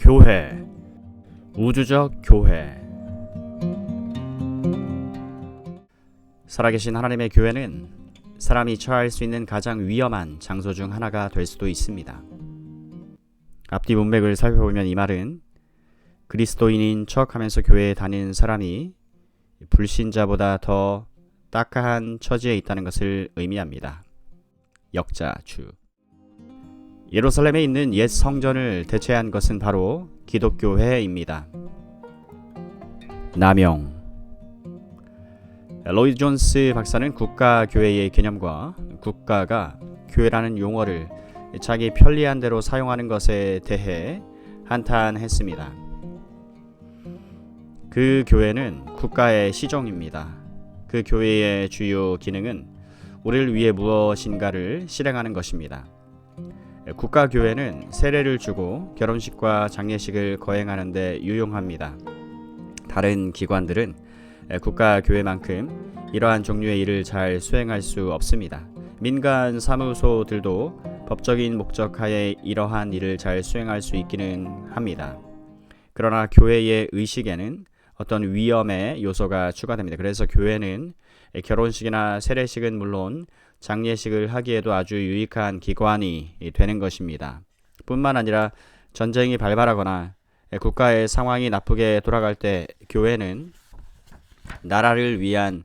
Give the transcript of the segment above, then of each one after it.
교회, 우주적 교회. 살아계신 하나님의 교회는 사람이 처할 수 있는 가장 위험한 장소 중 하나가 될 수도 있습니다. 앞뒤 문맥을 살펴보면 이 말은 그리스도인인 척하면서 교회에 다니는 사람이 불신자보다 더 딱한 처지에 있다는 것을 의미합니다. 역자주. 예루살렘에 있는 옛 성전을 대체한 것은 바로 기독교회입니다. 남용. 로이드 존스 박사는 국가교회의 개념과 국가가 교회라는 용어를 자기 편리한 대로 사용하는 것에 대해 한탄했습니다. 그 교회는 국가의 시종입니다. 그 교회의 주요 기능은 우리를 위해 무엇인가를 실행하는 것입니다. 국가교회는 세례를 주고 결혼식과 장례식을 거행하는 데 유용합니다. 다른 기관들은 국가교회만큼 이러한 종류의 일을 잘 수행할 수 없습니다. 민간 사무소들도 법적인 목적하에 이러한 일을 잘 수행할 수 있기는 합니다. 그러나 교회의 의식에는 어떤 위험의 요소가 추가됩니다. 그래서 교회는 결혼식이나 세례식은 물론 장례식을 하기에도 아주 유익한 기관이 되는 것입니다. 뿐만 아니라 전쟁이 발발하거나 국가의 상황이 나쁘게 돌아갈 때 교회는 나라를 위한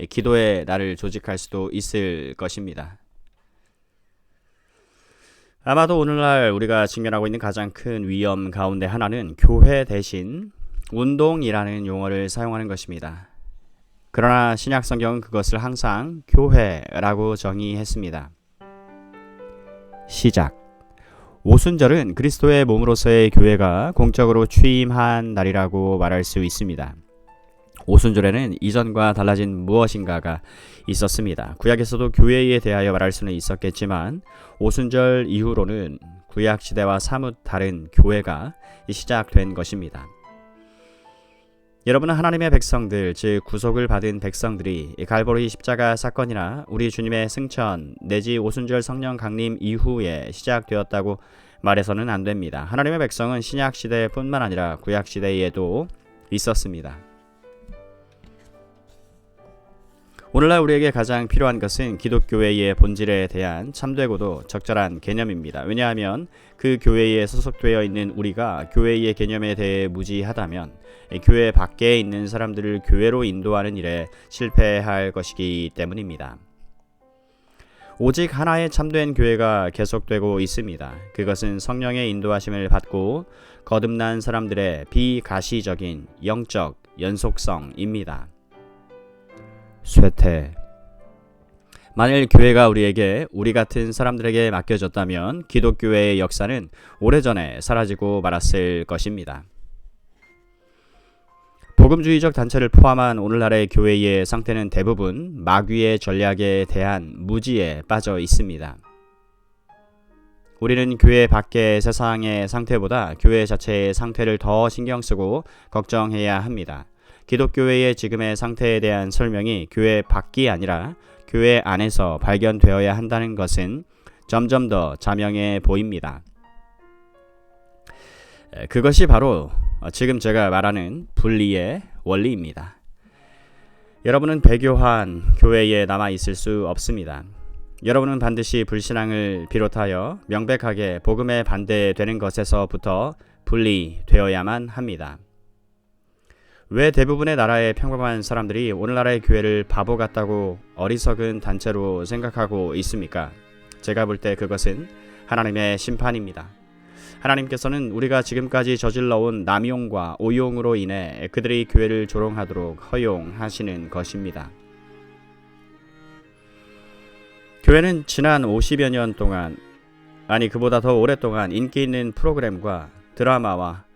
기도의 날을 조직할 수도 있을 것입니다. 아마도 오늘날 우리가 직면하고 있는 가장 큰 위험 가운데 하나는 교회 대신 운동이라는 용어를 사용하는 것입니다. 그러나 신약 성경은 그것을 항상 교회라고 정의했습니다. 시작. 오순절은 그리스도의 몸으로서의 교회가 공적으로 취임한 날이라고 말할 수 있습니다. 오순절에는 이전과 달라진 무엇인가가 있었습니다. 구약에서도 교회에 대하여 말할 수는 있었겠지만 오순절 이후로는 구약 시대와 사뭇 다른 교회가 시작된 것입니다. 여러분은 하나님의 백성들, 즉 구속을 받은 백성들이 갈보리 십자가 사건이나 우리 주님의 승천 내지 오순절 성령 강림 이후에 시작되었다고 말해서는 안 됩니다. 하나님의 백성은 신약 시대뿐만 아니라 구약 시대에도 있었습니다. 오늘날 우리에게 가장 필요한 것은 기독교회의 본질에 대한 참되고도 적절한 개념입니다. 왜냐하면 그 교회에 소속되어 있는 우리가 교회의 개념에 대해 무지하다면 교회 밖에 있는 사람들을 교회로 인도하는 일에 실패할 것이기 때문입니다. 오직 하나의 참된 교회가 계속되고 있습니다. 그것은 성령의 인도하심을 받고 거듭난 사람들의 비가시적인 영적 연속성입니다. 쇠퇴. 만일 교회가 우리에게 우리 같은 사람들에게 맡겨졌다면 기독교회의 역사는 오래전에 사라지고 말았을 것입니다. 복음주의적 단체를 포함한 오늘날의 교회의 상태는 대부분 마귀의 전략에 대한 무지에 빠져 있습니다. 우리는 교회 밖의 세상의 상태보다 교회 자체의 상태를 더 신경 쓰고 걱정해야 합니다. 기독교회의 지금의 상태에 대한 설명이 교회 밖이 아니라 교회 안에서 발견되어야 한다는 것은 점점 더 자명해 보입니다. 그것이 바로 지금 제가 말하는 분리의 원리입니다. 여러분은 배교한 교회에 남아 있을 수 없습니다. 여러분은 반드시 불신앙을 비롯하여 명백하게 복음에 반대되는 것에서부터 분리되어야만 합니다. 왜 대부분의 나라의 평범한 사람들이 오늘날의 교회를 바보 같다고 어리석은 단체로 생각하고 있습니까? 제가 볼 때 그것은 하나님의 심판입니다. 하나님께서는 우리가 지금까지 저질러온 남용과 오용으로 인해 그들이 교회를 조롱하도록 허용하시는 것입니다. 교회는 지난 50여 년 동안, 아니 그보다 더 오랫동안 인기 있는 프로그램과 드라마와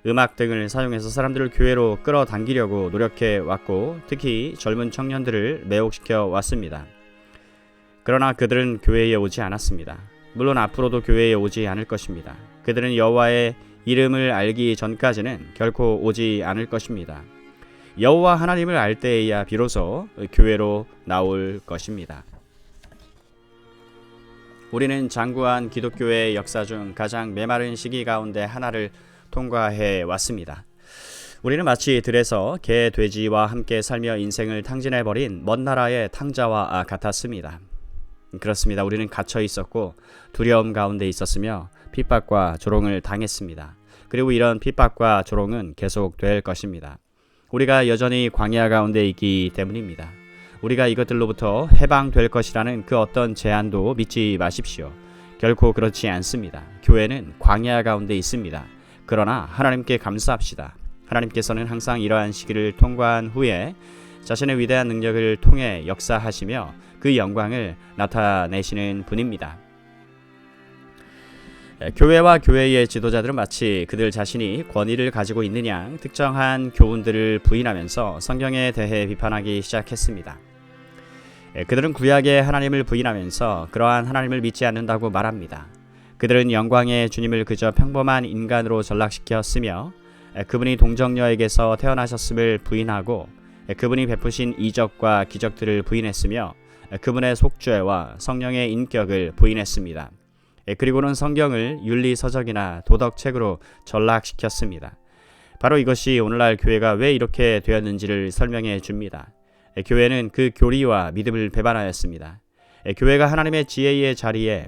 음악 등을 사용해서 사람들을 교회로 끌어당기려고 노력해 왔고 특히 젊은 청년들을 매혹시켜 왔습니다. 그러나 그들은 교회에 오지 않았습니다. 물론 앞으로도 교회에 오지 않을 것입니다. 그들은 여호와의 이름을 알기 전까지는 결코 오지 않을 것입니다. 여호와 하나님을 알 때에야 비로소 교회로 나올 것입니다. 우리는 장구한 기독교의 역사 중 가장 메마른 시기 가운데 하나를 통과해 왔습니다. 우리는 마치 들에서 개, 돼지와 함께 살며 인생을 탕진해버린 먼 나라의 탕자와 같았습니다. 그렇습니다. 우리는 갇혀 있었고 두려움 가운데 있었으며 핍박과 조롱을 당했습니다. 그리고 이런 핍박과 조롱은 계속될 것입니다. 우리가 여전히 광야 가운데 있기 때문입니다. 우리가 이것들로부터 해방될 것이라는 그 어떤 제안도 믿지 마십시오. 결코 그렇지 않습니다. 교회는 광야 가운데 있습니다. 그러나 하나님께 감사합시다. 하나님께서는 항상 이러한 시기를 통과한 후에 자신의 위대한 능력을 통해 역사하시며 그 영광을 나타내시는 분입니다. 교회와 교회의 지도자들은 마치 그들 자신이 권위를 가지고 있는 양 특정한 교훈들을 부인하면서 성경에 대해 비판하기 시작했습니다. 그들은 구약의 하나님을 부인하면서 그러한 하나님을 믿지 않는다고 말합니다. 그들은 영광의 주님을 그저 평범한 인간으로 전락시켰으며 그분이 동정녀에게서 태어나셨음을 부인하고 그분이 베푸신 이적과 기적들을 부인했으며 그분의 속죄와 성령의 인격을 부인했습니다. 그리고는 성경을 윤리서적이나 도덕책으로 전락시켰습니다. 바로 이것이 오늘날 교회가 왜 이렇게 되었는지를 설명해 줍니다. 교회는 그 교리와 믿음을 배반하였습니다. 교회가 하나님의 지혜의 자리에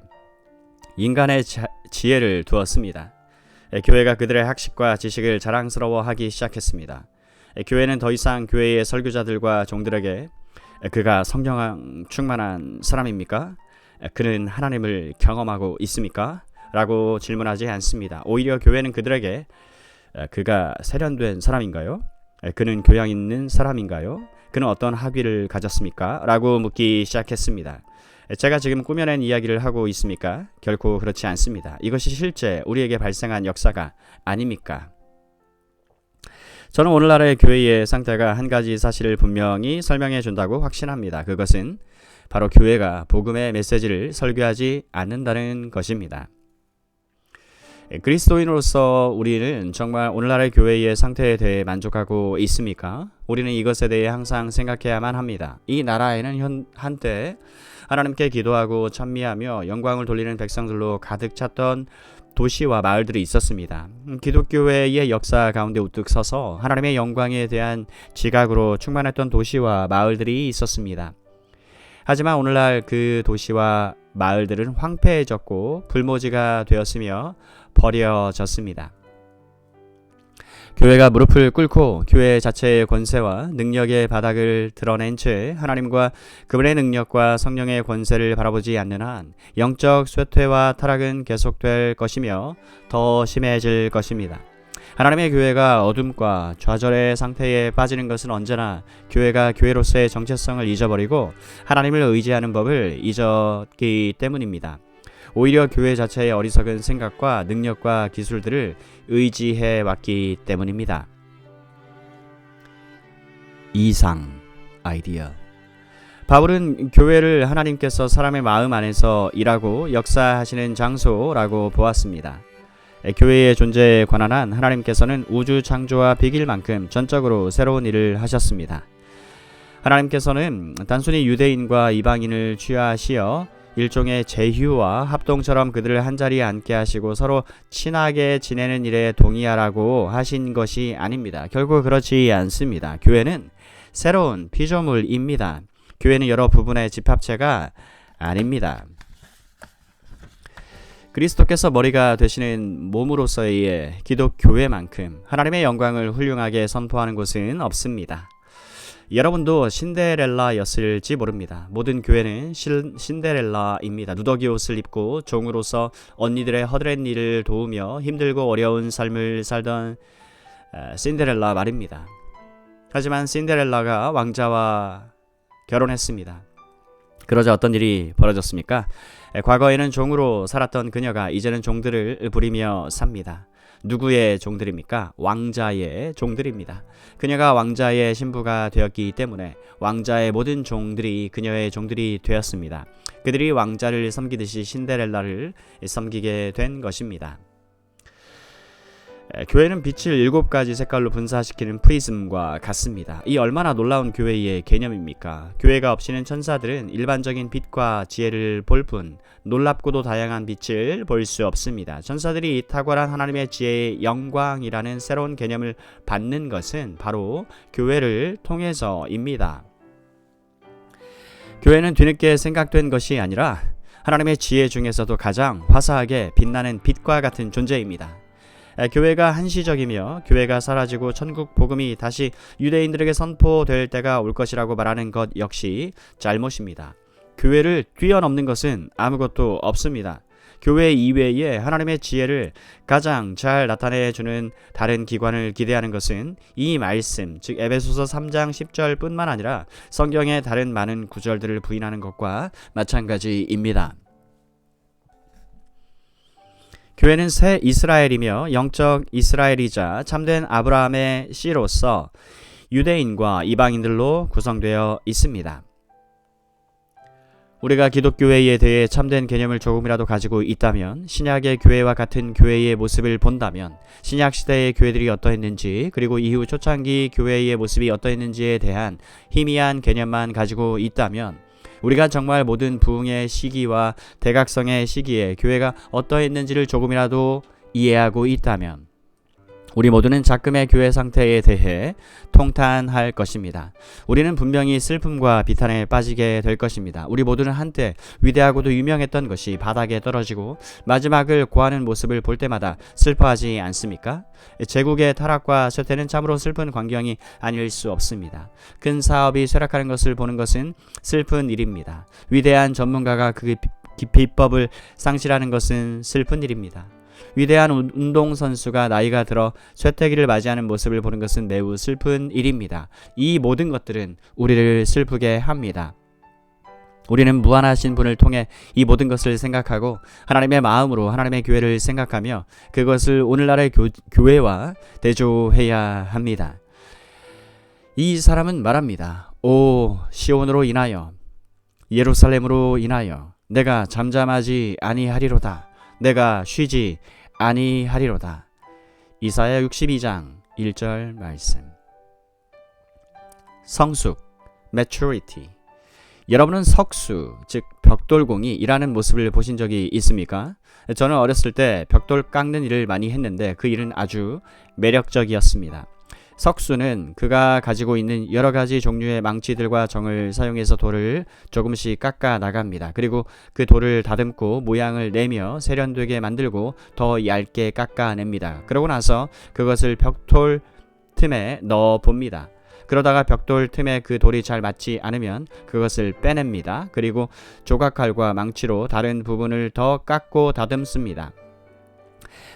인간의 지혜를 두었습니다. 교회가 그들의 학식과 지식을 자랑스러워하기 시작했습니다. 교회는 더 이상 교회의 설교자들과 종들에게 그가 성령 충만한 사람입니까? 그는 하나님을 경험하고 있습니까? 라고 질문하지 않습니다. 오히려 교회는 그들에게 그가 세련된 사람인가요? 그는 교양 있는 사람인가요? 그는 어떤 학위를 가졌습니까? 라고 묻기 시작했습니다. 제가 지금 꾸며낸 이야기를 하고 있습니까? 결코 그렇지 않습니다. 이것이 실제 우리에게 발생한 역사가 아닙니까? 저는 오늘날의 교회의 상태가 한 가지 사실을 분명히 설명해 준다고 확신합니다. 그것은 바로 교회가 복음의 메시지를 설교하지 않는다는 것입니다. 그리스도인으로서 우리는 정말 오늘날의 교회의 상태에 대해 만족하고 있습니까? 우리는 이것에 대해 항상 생각해야만 합니다. 이 나라에는 한때 하나님께 기도하고 찬미하며 영광을 돌리는 백성들로 가득 찼던 도시와 마을들이 있었습니다. 기독교회의 역사 가운데 우뚝 서서 하나님의 영광에 대한 지각으로 충만했던 도시와 마을들이 있었습니다. 하지만 오늘날 그 도시와 마을들은 황폐해졌고 불모지가 되었으며 버려졌습니다. 교회가 무릎을 꿇고 교회 자체의 권세와 능력의 바닥을 드러낸 채 하나님과 그분의 능력과 성령의 권세를 바라보지 않는 한 영적 쇠퇴와 타락은 계속될 것이며 더 심해질 것입니다. 하나님의 교회가 어둠과 좌절의 상태에 빠지는 것은 언제나 교회가 교회로서의 정체성을 잊어버리고 하나님을 의지하는 법을 잊었기 때문입니다. 오히려 교회 자체의 어리석은 생각과 능력과 기술들을 의지해 왔기 때문입니다. 이상 아이디어. 바울은 교회를 하나님께서 사람의 마음 안에서 일하고 역사하시는 장소라고 보았습니다. 교회의 존재에 관한 한 하나님께서는 우주 창조와 비길만큼 전적으로 새로운 일을 하셨습니다. 하나님께서는 단순히 유대인과 이방인을 취하시어 일종의 제휴와 합동처럼 그들을 한자리에 앉게 하시고 서로 친하게 지내는 일에 동의하라고 하신 것이 아닙니다. 결국 그렇지 않습니다. 교회는 새로운 피조물입니다. 교회는 여러 부분의 집합체가 아닙니다. 그리스도께서 머리가 되시는 몸으로서의 기독교회만큼 하나님의 영광을 훌륭하게 선포하는 곳은 없습니다. 여러분도 신데렐라였을지 모릅니다. 모든 교회는 신데렐라입니다. 누더기 옷을 입고 종으로서 언니들의 허드렛 일을 도우며 힘들고 어려운 삶을 살던 신데렐라 말입니다. 하지만 신데렐라가 왕자와 결혼했습니다. 그러자 어떤 일이 벌어졌습니까? 과거에는 종으로 살았던 그녀가 이제는 종들을 부리며 삽니다. 누구의 종들입니까? 왕자의 종들입니다. 그녀가 왕자의 신부가 되었기 때문에 왕자의 모든 종들이 그녀의 종들이 되었습니다. 그들이 왕자를 섬기듯이 신데렐라를 섬기게 된 것입니다. 교회는 빛을 7가지 색깔로 분사시키는 프리즘과 같습니다. 이 얼마나 놀라운 교회의 개념입니까? 교회가 없이는 천사들은 일반적인 빛과 지혜를 볼 뿐 놀랍고도 다양한 빛을 볼 수 없습니다. 천사들이 탁월한 하나님의 지혜의 영광이라는 새로운 개념을 받는 것은 바로 교회를 통해서입니다. 교회는 뒤늦게 생각된 것이 아니라 하나님의 지혜 중에서도 가장 화사하게 빛나는 빛과 같은 존재입니다. 교회가 한시적이며 교회가 사라지고 천국 복음이 다시 유대인들에게 선포될 때가 올 것이라고 말하는 것 역시 잘못입니다. 교회를 뛰어넘는 것은 아무것도 없습니다. 교회 이외에 하나님의 지혜를 가장 잘 나타내주는 다른 기관을 기대하는 것은 이 말씀, 즉 에베소서 3장 10절 뿐만 아니라 성경의 다른 많은 구절들을 부인하는 것과 마찬가지입니다. 교회는 새 이스라엘이며 영적 이스라엘이자 참된 아브라함의 씨로서 유대인과 이방인들로 구성되어 있습니다. 우리가 기독교회에 대해 참된 개념을 조금이라도 가지고 있다면, 신약의 교회와 같은 교회의 모습을 본다면, 신약시대의 교회들이 어떠했는지, 그리고 이후 초창기 교회의 모습이 어떠했는지에 대한 희미한 개념만 가지고 있다면, 우리가 정말 모든 부흥의 시기와 대각성의 시기에 교회가 어떠했는지를 조금이라도 이해하고 있다면 우리 모두는 작금의 교회 상태에 대해 통탄할 것입니다. 우리는 분명히 슬픔과 비탄에 빠지게 될 것입니다. 우리 모두는 한때 위대하고도 유명했던 것이 바닥에 떨어지고 마지막을 고하는 모습을 볼 때마다 슬퍼하지 않습니까? 제국의 타락과 쇠퇴는 참으로 슬픈 광경이 아닐 수 없습니다. 큰 사업이 쇠락하는 것을 보는 것은 슬픈 일입니다. 위대한 전문가가 그 비법을 상실하는 것은 슬픈 일입니다. 위대한 운동선수가 나이가 들어 쇠퇴기를 맞이하는 모습을 보는 것은 매우 슬픈 일입니다. 이 모든 것들은 우리를 슬프게 합니다. 우리는 무한하신 분을 통해 이 모든 것을 생각하고 하나님의 마음으로 하나님의 교회를 생각하며 그것을 오늘날의 교회와 대조해야 합니다. 이 사람은 말합니다. 오 시온으로 인하여, 예루살렘으로 인하여 내가 잠잠하지 아니하리로다. 내가 쉬지 아니하리로다. 이사야 62장 1절 말씀. 성숙, maturity. 여러분은 석수, 즉 벽돌공이 일하는 모습을 보신 적이 있습니까? 저는 어렸을 때 벽돌 깎는 일을 많이 했는데 그 일은 아주 매력적이었습니다. 석수는 그가 가지고 있는 여러 가지 종류의 망치들과 정을 사용해서 돌을 조금씩 깎아 나갑니다. 그리고 그 돌을 다듬고 모양을 내며 세련되게 만들고 더 얇게 깎아냅니다. 그러고 나서 그것을 벽돌 틈에 넣어 봅니다. 그러다가 벽돌 틈에 그 돌이 잘 맞지 않으면 그것을 빼냅니다. 그리고 조각칼과 망치로 다른 부분을 더 깎고 다듬습니다.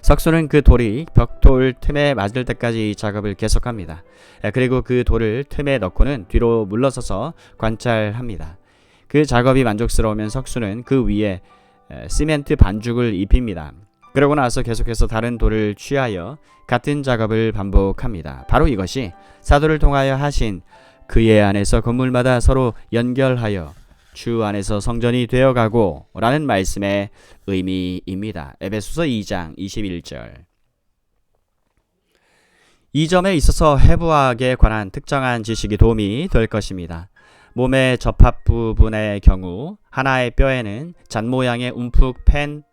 석수는 그 돌이 벽돌 틈에 맞을 때까지 작업을 계속합니다. 그리고 그 돌을 틈에 넣고는 뒤로 물러서서 관찰합니다. 그 작업이 만족스러우면 석수는 그 위에 시멘트 반죽을 입힙니다. 그러고 나서 계속해서 다른 돌을 취하여 같은 작업을 반복합니다. 바로 이것이 사도를 통하여 하신 그의 안에서 건물마다 서로 연결하여 주 안에서 성전이 되어가고 라는 말씀의 의미입니다. 에베소서 2장 21절. 이 점에 있어서 해부학에 관한 특정한 지식이 도움이 될 것입니다. 몸의 접합 부분의 경우 하나의 뼈에는 잔 모양의 움푹 팬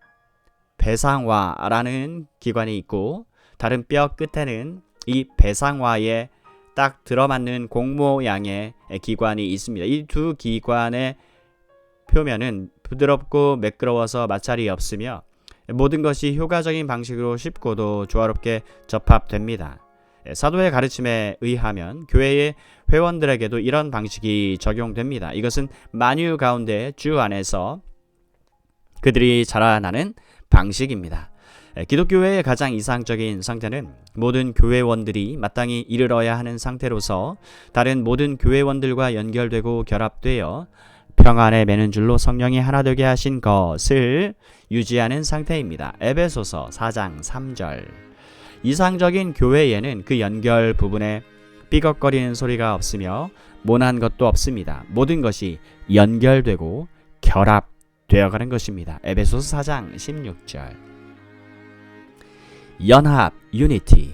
배상화라는 기관이 있고 다른 뼈 끝에는 이 배상화에 딱 들어맞는 공 모양의 기관이 있습니다. 이 두 기관의 표면은 부드럽고 매끄러워서 마찰이 없으며 모든 것이 효과적인 방식으로 쉽고도 조화롭게 접합됩니다. 사도의 가르침에 의하면 교회의 회원들에게도 이런 방식이 적용됩니다. 이것은 만유 가운데 주 안에서 그들이 자라나는 방식입니다. 기독교회의 가장 이상적인 상태는 모든 교회원들이 마땅히 이르러야 하는 상태로서 다른 모든 교회원들과 연결되고 결합되어 평안에 매는 줄로 성령이 하나 되게 하신 것을 유지하는 상태입니다. 에베소서 4장 3절. 이상적인 교회에는 그 연결 부분에 삐걱거리는 소리가 없으며 모난 것도 없습니다. 모든 것이 연결되고 결합되어가는 것입니다. 에베소서 4장 16절. 연합, 유니티.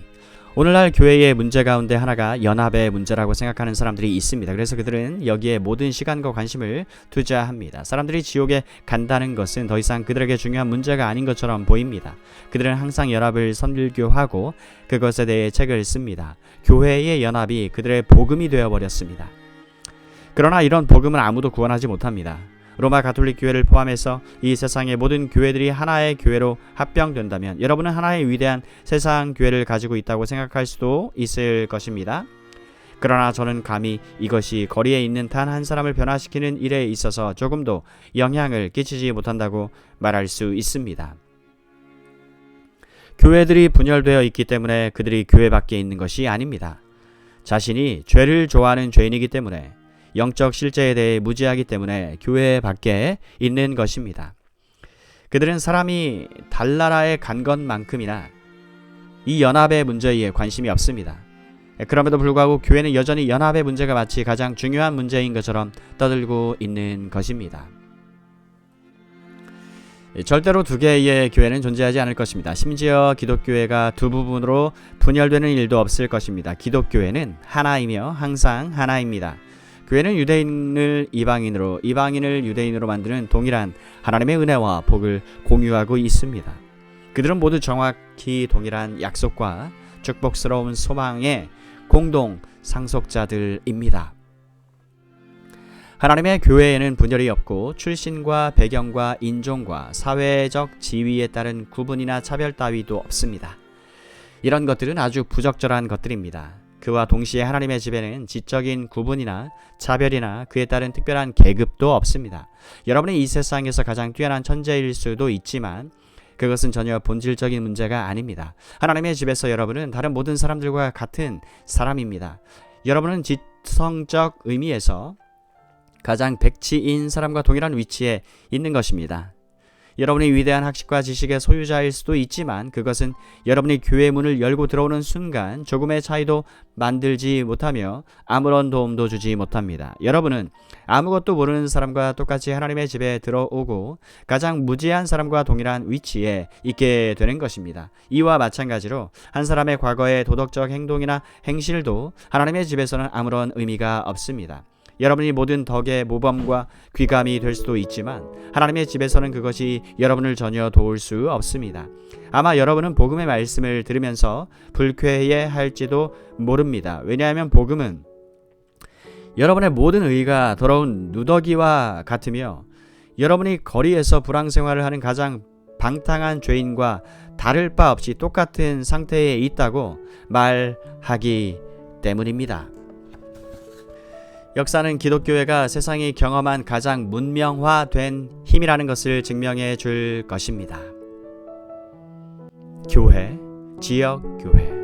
오늘날 교회의 문제 가운데 하나가 연합의 문제라고 생각하는 사람들이 있습니다. 그래서 그들은 여기에 모든 시간과 관심을 투자합니다. 사람들이 지옥에 간다는 것은 더 이상 그들에게 중요한 문제가 아닌 것처럼 보입니다. 그들은 항상 연합을 선교하고 그것에 대해 책을 씁니다. 교회의 연합이 그들의 복음이 되어버렸습니다. 그러나 이런 복음은 아무도 구원하지 못합니다. 로마 가톨릭 교회를 포함해서 이 세상의 모든 교회들이 하나의 교회로 합병된다면 여러분은 하나의 위대한 세상 교회를 가지고 있다고 생각할 수도 있을 것입니다. 그러나 저는 감히 이것이 거리에 있는 단 한 사람을 변화시키는 일에 있어서 조금도 영향을 끼치지 못한다고 말할 수 있습니다. 교회들이 분열되어 있기 때문에 그들이 교회 밖에 있는 것이 아닙니다. 자신이 죄를 좋아하는 죄인이기 때문에 영적 실제에 대해 무지하기 때문에 교회 밖에 있는 것입니다. 그들은 사람이 달나라에 간 것만큼이나 이 연합의 문제에 관심이 없습니다. 그럼에도 불구하고 교회는 여전히 연합의 문제가 마치 가장 중요한 문제인 것처럼 떠들고 있는 것입니다. 절대로 두 개의 교회는 존재하지 않을 것입니다. 심지어 기독교회가 두 부분으로 분열되는 일도 없을 것입니다. 기독교회는 하나이며 항상 하나입니다. 교회는 유대인을 이방인으로, 이방인을 유대인으로 만드는 동일한 하나님의 은혜와 복을 공유하고 있습니다. 그들은 모두 정확히 동일한 약속과 축복스러운 소망의 공동 상속자들입니다. 하나님의 교회에는 분열이 없고 출신과 배경과 인종과 사회적 지위에 따른 구분이나 차별 따위도 없습니다. 이런 것들은 아주 부적절한 것들입니다. 그와 동시에 하나님의 집에는 지적인 구분이나 차별이나 그에 따른 특별한 계급도 없습니다. 여러분이 이 세상에서 가장 뛰어난 천재일 수도 있지만 그것은 전혀 본질적인 문제가 아닙니다. 하나님의 집에서 여러분은 다른 모든 사람들과 같은 사람입니다. 여러분은 지성적 의미에서 가장 백치인 사람과 동일한 위치에 있는 것입니다. 여러분이 위대한 학식과 지식의 소유자일 수도 있지만 그것은 여러분이 교회 문을 열고 들어오는 순간 조금의 차이도 만들지 못하며 아무런 도움도 주지 못합니다. 여러분은 아무것도 모르는 사람과 똑같이 하나님의 집에 들어오고 가장 무지한 사람과 동일한 위치에 있게 되는 것입니다. 이와 마찬가지로 한 사람의 과거의 도덕적 행동이나 행실도 하나님의 집에서는 아무런 의미가 없습니다. 여러분이 모든 덕의 모범과 귀감이 될 수도 있지만 하나님의 집에서는 그것이 여러분을 전혀 도울 수 없습니다. 아마 여러분은 복음의 말씀을 들으면서 불쾌해할지도 모릅니다. 왜냐하면 복음은 여러분의 모든 의가 더러운 누더기와 같으며 여러분이 거리에서 불황생활을 하는 가장 방탕한 죄인과 다를 바 없이 똑같은 상태에 있다고 말하기 때문입니다. 역사는 기독교회가 세상이 경험한 가장 문명화된 힘이라는 것을 증명해 줄 것입니다. 교회, 지역 교회.